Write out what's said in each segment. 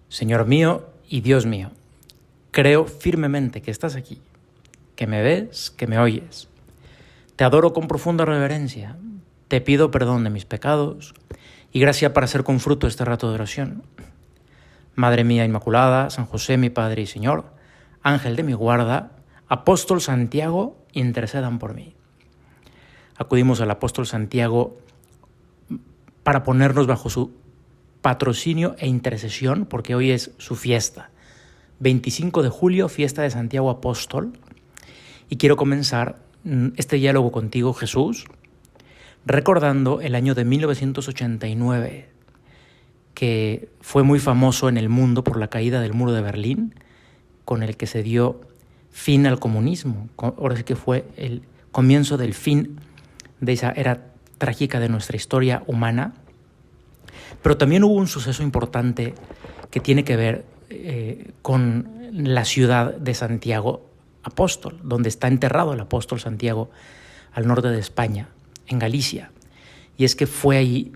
Señor mío y Dios mío, creo firmemente que estás aquí, que me ves, que me oyes. Te adoro con profunda reverencia, te pido perdón de mis pecados y gracia para hacer con fruto este rato de oración. Madre mía Inmaculada, San José mi Padre y Señor, Ángel de mi guarda, Apóstol Santiago, intercedan por mí. Acudimos al Apóstol Santiago para ponernos bajo su patrocinio e intercesión, porque hoy es su fiesta. 25 de julio, fiesta de Santiago Apóstol. Y quiero comenzar este diálogo contigo, Jesús, recordando el año de 1989, que fue muy famoso en el mundo por la caída del muro de Berlín, con el que se dio fin al comunismo. Ahora sí que fue el comienzo del fin de esa era trágica de nuestra historia humana. Pero también hubo un suceso importante que tiene que ver con la ciudad de Santiago Apóstol, donde está enterrado el apóstol Santiago, al norte de España, en Galicia. Y es que fue ahí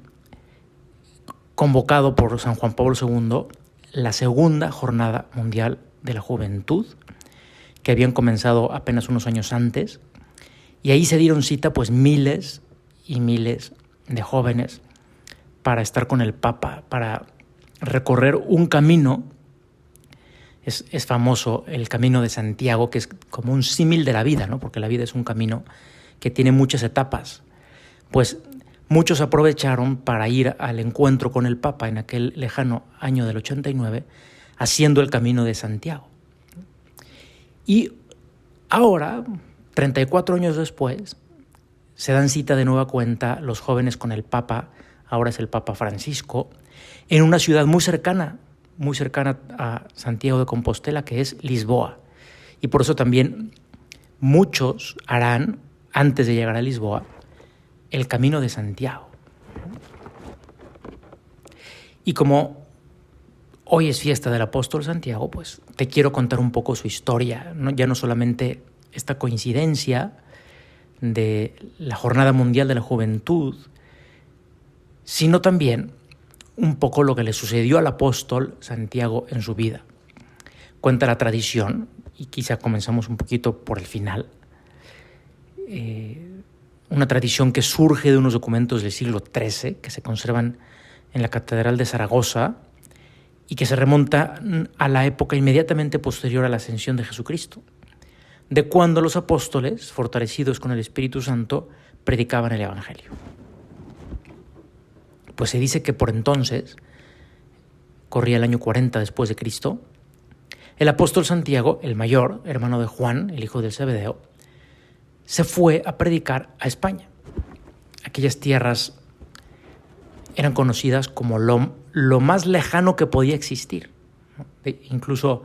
convocado por San Juan Pablo II la segunda jornada mundial de la juventud, que habían comenzado apenas unos años antes, y ahí se dieron cita pues miles y miles de jóvenes para estar con el Papa, para recorrer un camino. Es famoso el Camino de Santiago, que es como un símil de la vida, ¿no? Porque la vida es un camino que tiene muchas etapas. Pues muchos aprovecharon para ir al encuentro con el Papa en aquel lejano año del 89, haciendo el Camino de Santiago. Y ahora, 34 años después, se dan cita de nueva cuenta los jóvenes con el Papa, ahora es el Papa Francisco, en una ciudad muy cercana a Santiago de Compostela, que es Lisboa. Y por eso también muchos harán, antes de llegar a Lisboa, el Camino de Santiago. Y como hoy es fiesta del apóstol Santiago, pues te quiero contar un poco su historia, ¿no? Ya no solamente esta coincidencia de la Jornada Mundial de la Juventud, sino también un poco lo que le sucedió al apóstol Santiago en su vida. Cuenta la tradición, y quizá comenzamos un poquito por el final, una tradición que surge de unos documentos del siglo XIII que se conservan en la Catedral de Zaragoza y que se remonta a la época inmediatamente posterior a la ascensión de Jesucristo, de cuando los apóstoles, fortalecidos con el Espíritu Santo, predicaban el Evangelio. Pues se dice que por entonces, corría el año 40 después de Cristo, el apóstol Santiago, el mayor, hermano de Juan, el hijo del Zebedeo, se fue a predicar a España. Aquellas tierras eran conocidas como lo más lejano que podía existir, ¿no? Incluso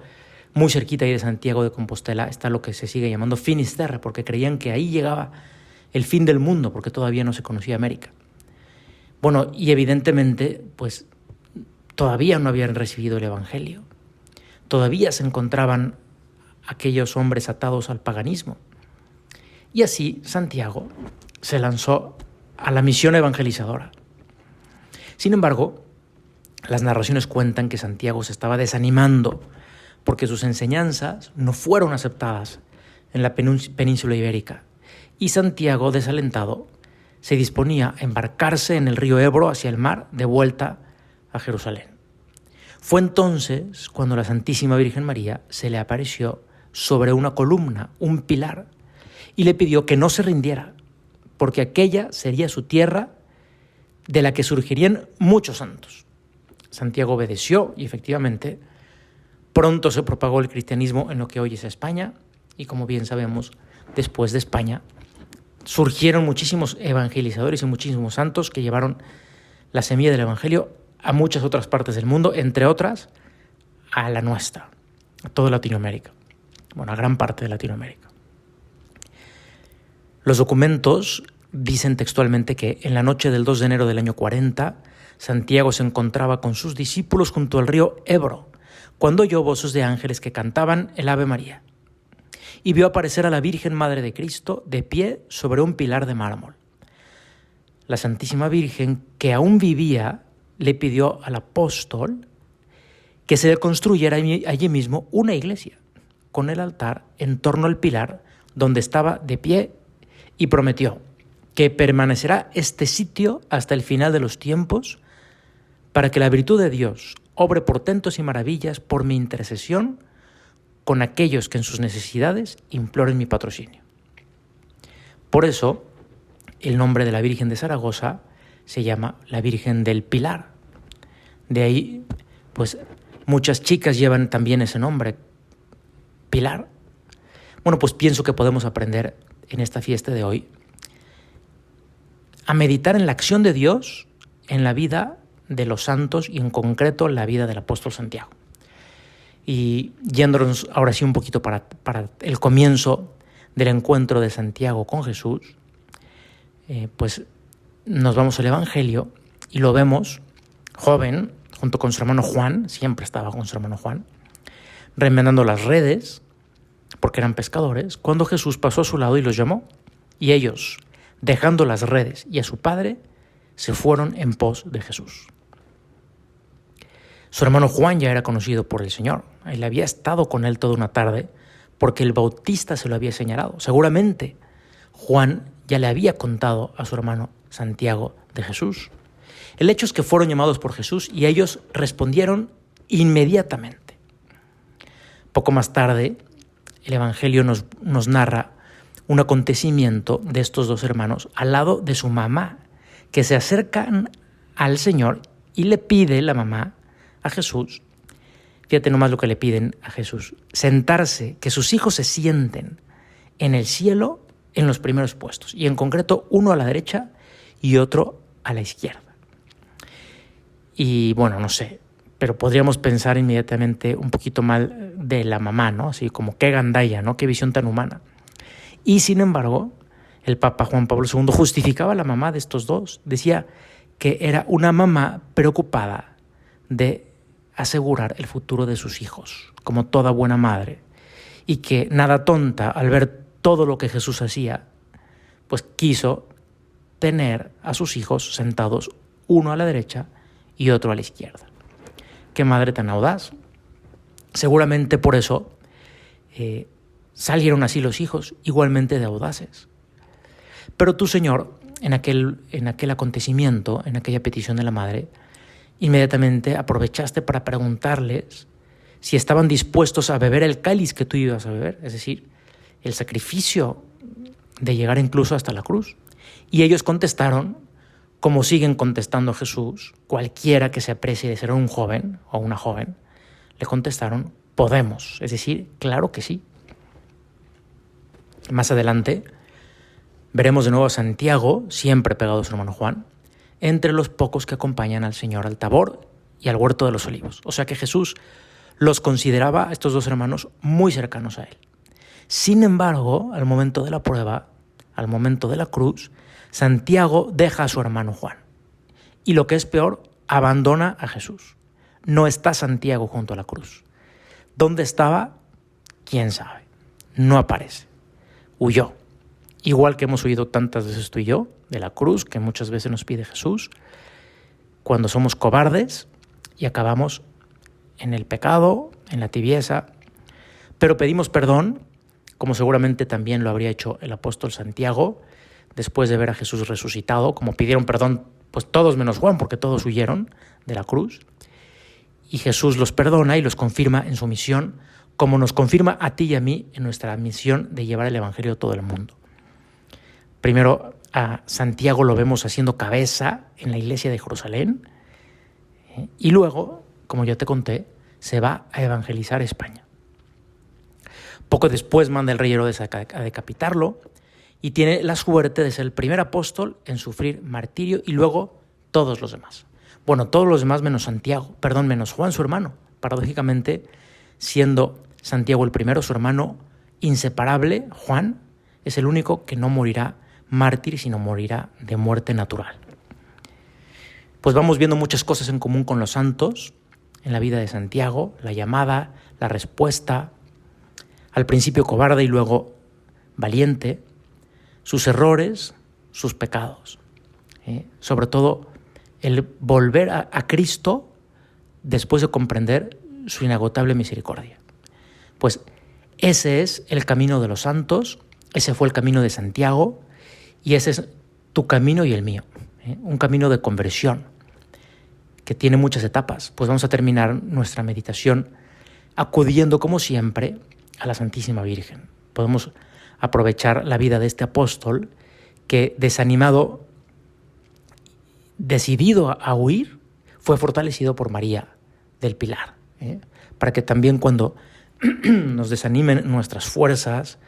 muy cerquita ahí de Santiago de Compostela está lo que se sigue llamando Finisterre, porque creían que ahí llegaba el fin del mundo, porque todavía no se conocía América. Bueno, y evidentemente, pues todavía no habían recibido el Evangelio. Todavía se encontraban aquellos hombres atados al paganismo. Y así Santiago se lanzó a la misión evangelizadora. Sin embargo, las narraciones cuentan que Santiago se estaba desanimando porque sus enseñanzas no fueron aceptadas en la península ibérica. Y Santiago, desalentado, se disponía a embarcarse en el río Ebro hacia el mar de vuelta a Jerusalén. Fue entonces cuando la Santísima Virgen María se le apareció sobre una columna, un pilar, y le pidió que no se rindiera, porque aquella sería su tierra de la que surgirían muchos santos. Santiago obedeció y efectivamente pronto se propagó el cristianismo en lo que hoy es España, y como bien sabemos, después de España surgieron muchísimos evangelizadores y muchísimos santos que llevaron la semilla del Evangelio a muchas otras partes del mundo, entre otras a la nuestra, a toda Latinoamérica, bueno, a gran parte de Latinoamérica. Los documentos dicen textualmente que en la noche del 2 de enero del año 40, Santiago se encontraba con sus discípulos junto al río Ebro, cuando oyó voces de ángeles que cantaban el Ave María, y vio aparecer a la Virgen Madre de Cristo de pie sobre un pilar de mármol. La Santísima Virgen, que aún vivía, le pidió al apóstol que se construyera allí mismo una iglesia, con el altar en torno al pilar donde estaba de pie, y prometió que permanecerá este sitio hasta el final de los tiempos, para que la virtud de Dios obre portentos y maravillas por mi intercesión con aquellos que en sus necesidades imploren mi patrocinio. Por eso, el nombre de la Virgen de Zaragoza se llama la Virgen del Pilar. De ahí, pues, muchas chicas llevan también ese nombre, Pilar. Bueno, pues pienso que podemos aprender en esta fiesta de hoy a meditar en la acción de Dios en la vida de los santos y en concreto en la vida del apóstol Santiago. Y yéndonos ahora sí un poquito para el comienzo del encuentro de Santiago con Jesús, pues nos vamos al Evangelio y lo vemos joven, junto con su hermano Juan, siempre estaba con su hermano Juan, remendando las redes, porque eran pescadores, cuando Jesús pasó a su lado y los llamó. Y ellos, dejando las redes y a su padre, se fueron en pos de Jesús. Su hermano Juan ya era conocido por el Señor. Él había estado con él toda una tarde porque el Bautista se lo había señalado. Seguramente Juan ya le había contado a su hermano Santiago de Jesús. El hecho es que fueron llamados por Jesús y ellos respondieron inmediatamente. Poco más tarde, el Evangelio nos narra un acontecimiento de estos dos hermanos al lado de su mamá, que se acercan al Señor y le pide la mamá a Jesús, fíjate nomás lo que le piden a Jesús, sentarse, que sus hijos se sienten en el cielo en los primeros puestos, y en concreto uno a la derecha y otro a la izquierda. Y bueno, no sé, pero podríamos pensar inmediatamente un poquito mal de la mamá, ¿no? Así como qué gandalla, ¿no? Qué visión tan humana. Y sin embargo, el Papa Juan Pablo II justificaba a la mamá de estos dos. Decía que era una mamá preocupada de asegurar el futuro de sus hijos, como toda buena madre, y que nada tonta, al ver todo lo que Jesús hacía, pues quiso tener a sus hijos sentados uno a la derecha y otro a la izquierda. Qué madre tan audaz. Seguramente por eso salieron así los hijos, igualmente de audaces. Pero tú, Señor, en aquel acontecimiento, en aquella petición de la madre, inmediatamente aprovechaste para preguntarles si estaban dispuestos a beber el cáliz que tú ibas a beber, es decir, el sacrificio de llegar incluso hasta la cruz. Y ellos contestaron, como siguen contestando a Jesús, cualquiera que se aprecie de ser un joven o una joven, le contestaron, podemos, es decir, claro que sí. Más adelante veremos de nuevo a Santiago, siempre pegado a su hermano Juan, entre los pocos que acompañan al Señor al Tabor y al Huerto de los Olivos. O sea que Jesús los consideraba a estos dos hermanos muy cercanos a él. Sin embargo, al momento de la prueba, al momento de la cruz, Santiago deja a su hermano Juan. Y lo que es peor, abandona a Jesús. No está Santiago junto a la cruz. ¿Dónde estaba? ¿Quién sabe? No aparece. Huyó. Igual que hemos huido tantas veces tú y yo de la cruz, que muchas veces nos pide Jesús, cuando somos cobardes y acabamos en el pecado, en la tibieza, pero pedimos perdón, como seguramente también lo habría hecho el apóstol Santiago, después de ver a Jesús resucitado, como pidieron perdón pues todos menos Juan, porque todos huyeron de la cruz, y Jesús los perdona y los confirma en su misión, como nos confirma a ti y a mí en nuestra misión de llevar el Evangelio a todo el mundo. Primero a Santiago lo vemos haciendo cabeza en la iglesia de Jerusalén, y luego, como ya te conté, se va a evangelizar España. Poco después manda el rey Herodes a decapitarlo y tiene la suerte de ser el primer apóstol en sufrir martirio, y luego todos los demás. Bueno, todos los demás menos menos Juan, su hermano. Paradójicamente, siendo Santiago el primero, su hermano inseparable, Juan, es el único que no morirá mártir, sino morirá de muerte natural. Pues vamos viendo muchas cosas en común con los santos en la vida de Santiago, la llamada, la respuesta, al principio cobarde y luego valiente, sus errores, sus pecados. Sobre todo el volver a Cristo después de comprender su inagotable misericordia. Pues ese es el camino de los santos, ese fue el camino de Santiago y ese es tu camino y el mío, un camino de conversión que tiene muchas etapas. Pues vamos a terminar nuestra meditación acudiendo como siempre a la Santísima Virgen. Podemos aprovechar la vida de este apóstol que, desanimado, decidido a huir, fue fortalecido por María del Pilar, para que también cuando nos desanimen nuestras fuerzas,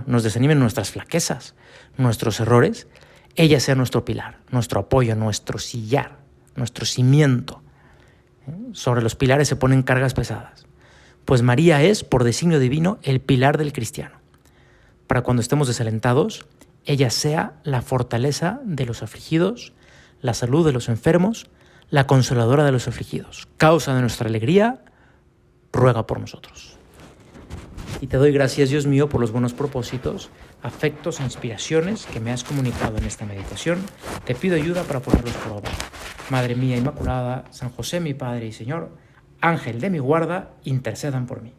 nos desanimen nuestras flaquezas, nuestros errores, ella sea nuestro pilar, nuestro apoyo, nuestro sillar, nuestro cimiento. Sobre los pilares se ponen cargas pesadas. Pues María es, por designio divino, el pilar del cristiano. Para cuando estemos desalentados, ella sea la fortaleza de los afligidos, la salud de los enfermos, la consoladora de los afligidos. Causa de nuestra alegría, ruega por nosotros. Y te doy gracias, Dios mío, por los buenos propósitos, afectos e inspiraciones que me has comunicado en esta meditación. Te pido ayuda para ponerlos por obra. Madre mía Inmaculada, San José mi Padre y Señor, Ángel de mi guarda, intercedan por mí.